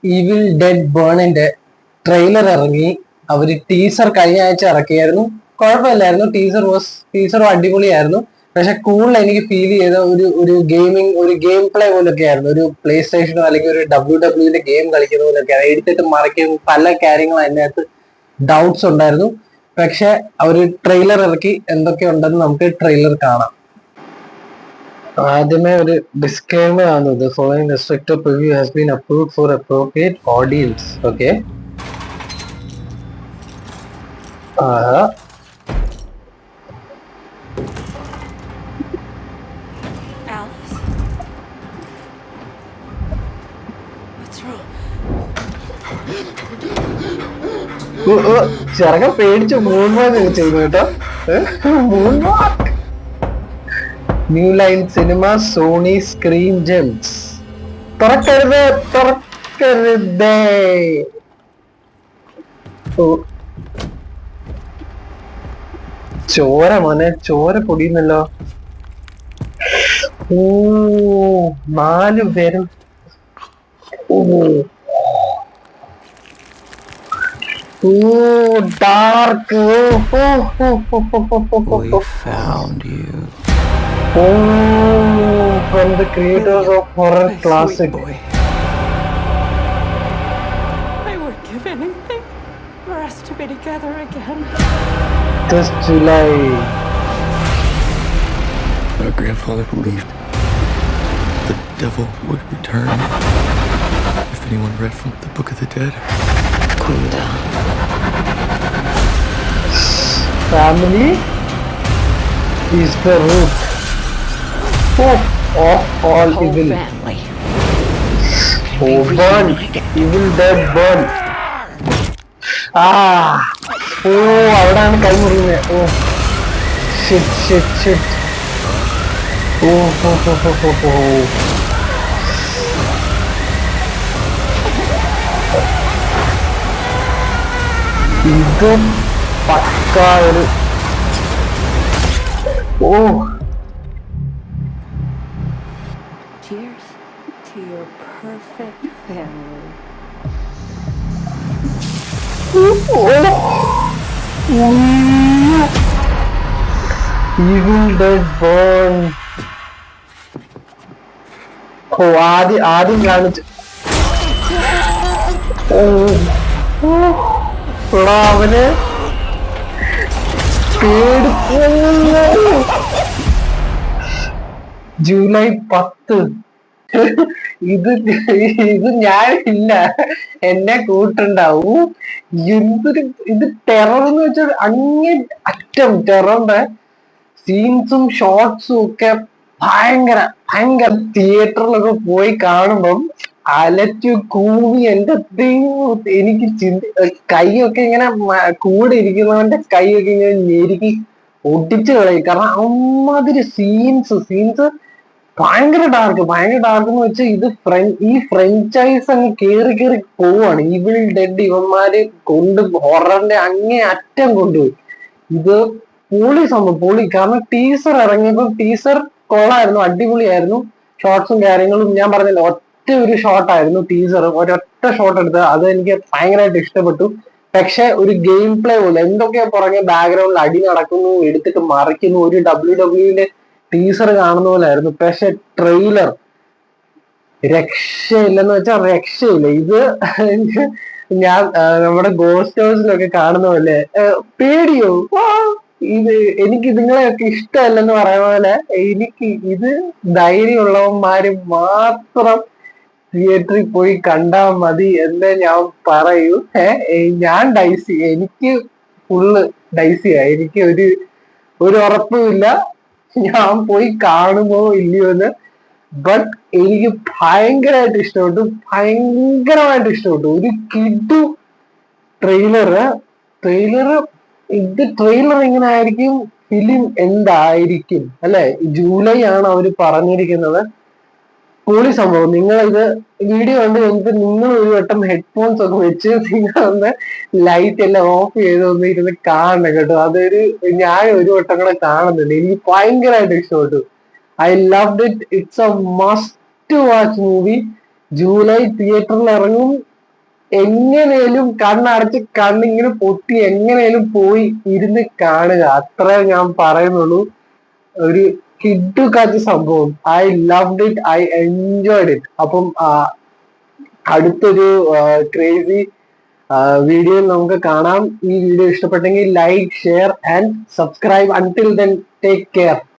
Evil dead ബേണിന്റെ trailer ഇറങ്ങി. അവര് teaser കഴിഞ്ഞ ആഴ്ച ഇറക്കിയായിരുന്നു. കുഴപ്പമില്ലായിരുന്നു. ടീസറും അടിപൊളിയായിരുന്നു. പക്ഷെ കൂടുതൽ എനിക്ക് ഫീൽ ചെയ്ത ഒരു ഗെയിമിംഗ്, ഒരു ഗെയിം പ്ലേ പോലൊക്കെ ആയിരുന്നു. ഒരു പ്ലേ സ്റ്റേഷനോ അല്ലെങ്കിൽ ഒരു WWE ഗെയിം കളിക്കുന്ന പോലൊക്കെ എടുത്തിട്ട് മറിക്കും പല കാര്യങ്ങളും അതിനകത്ത് ഡൗട്ട്സ് ഉണ്ടായിരുന്നു. പക്ഷെ അവര് ട്രെയിലർ ഇറക്കി. എന്തൊക്കെ ഉണ്ടെന്ന് നമുക്ക് ട്രെയിലർ കാണാം. ആദ്യമേ ഒരു ഡിസ്ക്ലെയിമർ ആണ്. The following restricted preview has been approved for appropriate audience. Okay. Alice? What's wrong? ചെറുക്കൻ പേടിച്ച് മൂൺവാക്ക് ചെയ്യുന്നു കേട്ടോ. Moonwalk. New Line cinema, Sony Screen Gems. തുറക്കരുത്, തുറക്കരുതേ. ചോര മോനെ, ചോര പൊടിയുന്നല്ലോ. 4 പേരും. Dark. We found you. From the creators of horror classic. Boy. I would give anything for us to be together again. This July. Our grandfather believed the devil would return if anyone read from the Book of the Dead. Cool down. Family is the root of all evil. Family. Burn. Evil dead burn. അവിടാണ് കൈ മുറിയുന്നത്. Shit. ഇത് പക്ക ഒരു Cheers to your perfect family. Evil dead burn. ആദ്യം കാണിച്ചു. അവന് July 10. ഇത് ഞാനില്ല, എന്നെ കൂട്ടുണ്ടാവും. ഇത് ടെറർ എന്ന് വെച്ചാൽ അങ്ങേ അറ്റം ടെററിന്റെ സീൻസും ഷോർട്സും ഒക്കെ ഭയങ്കര തിയേറ്ററിലൊക്കെ പോയി കാണുമ്പം അലച്ചു കൂവി. എന്റെ എനിക്ക് കൈയൊക്കെ ഇങ്ങനെ കൂടെ ഇരിക്കുന്നവന്റെ കൈയൊക്കെ ഇങ്ങനെ ഞെരുക്കി ഒട്ടിച്ചു കളയും. കാരണം അമ്മാതിരി സീൻസ് ഭയങ്കര ഡാർക്ക് എന്ന് വെച്ചാൽ ഇത് ഈ ഫ്രാഞ്ചൈസ് അങ്ങ് കേറി പോവാണ്. ഈവിൾ ഡെഡ് ഇവന്മാര് ഹൊററിന്റെ അങ്ങേ അറ്റം കൊണ്ടുപോയി. ഇത് പൊളി. കാരണം ടീസർ ഇറങ്ങിയപ്പോ ടീസർ കൊള്ളായിരുന്നു, അടിപൊളിയായിരുന്നു. ഷോർട്സും കാര്യങ്ങളും ഞാൻ പറഞ്ഞില്ല, ഒറ്റ ഒരു ഷോട്ടായിരുന്നു ടീസർ. ഒരൊറ്റ ഷോട്ട് എടുത്ത് അത് എനിക്ക് ഭയങ്കരമായിട്ട് ഇഷ്ടപ്പെട്ടു. പക്ഷെ ഒരു ഗെയിം പ്ലേ പോലെ എന്തൊക്കെയാ പുറകെ ബാക്ക്ഗ്രൗണ്ടിൽ അടി നടക്കുന്നു, എടുത്തിട്ട് മറിക്കുന്നു, ഒരു WWE ടീസർ കാണുന്ന പോലായിരുന്നു. പക്ഷെ ട്രെയിലർ രക്ഷയില്ലെന്ന് വെച്ചാൽ രക്ഷയില്ല. ഇത് ഞാൻ നമ്മുടെ ഗോസ്റ്റ് ഹൗസിലൊക്കെ കാണുന്ന പോലെ പേടിയോ. ഇത് എനിക്ക് നിങ്ങളെയൊക്കെ ഇഷ്ടമല്ലെന്ന് പറയുന്ന പോലെ എനിക്ക് ഇത് ധൈര്യമുള്ളവന്മാര് മാത്രം തിയേറ്ററിൽ പോയി കണ്ടാ മതി എന്നേ ഞാൻ പറയൂ. ഞാൻ എനിക്ക് ഫുള്ള് ഡൈസിയായി. എനിക്ക് ഒരു ഉറപ്പുമില്ല ഞാൻ പോയി കാണുമോ ഇല്ലയോ എന്ന്. ബട്ട് എനിക്ക് ഭയങ്കരമായിട്ട് ഇഷ്ടപ്പെട്ടു. ഒരു കിഡു ട്രെയിലറ്. ട്രെയിലർ എങ്ങനെ ആയിരിക്കും, ഫിലിം എന്തായിരിക്കും അല്ലെ? ജൂലൈ ആണ് അവര് പറഞ്ഞിരിക്കുന്നത്. പൊളി സംഭവം. നിങ്ങൾ ഇത് വീഡിയോ കണ്ട് കഴിഞ്ഞിട്ട് നിങ്ങൾ ഒരു വട്ടം ഹെഡ്ഫോൺസ് ഒക്കെ വെച്ച് നിങ്ങളൊന്ന് ലൈറ്റ് എല്ലാം ഓഫ് ചെയ്തൊന്ന് ഇരുന്ന് കാണണം കേട്ടോ. ഞാൻ ഒരു വട്ടം കൂടെ കാണുന്നുണ്ട്. എനിക്ക് ഭയങ്കരമായിട്ട് ഇഷ്ടപ്പെട്ടു. I loved it. It's A must watch movie. July തിയേറ്ററിൽ ഇറങ്ങും. എങ്ങനെയും കണ്ണടച്ച് കണ്ണിങ്ങനെ പൊട്ടി എങ്ങനെയും പോയി ഇരുന്ന് കാണുക, അത്രേ ഞാൻ പറയുന്നുള്ളൂ. ഒരു കിഡ്ഡുകാച്ച സംഭവം. I loved it, I enjoyed it. അപ്പം അടുത്തൊരു ക്രേസി വീഡിയോയിൽ നമുക്ക് കാണാം. ഈ വീഡിയോ ഇഷ്ടപ്പെട്ടെങ്കിൽ like, share and subscribe. Until then, take care.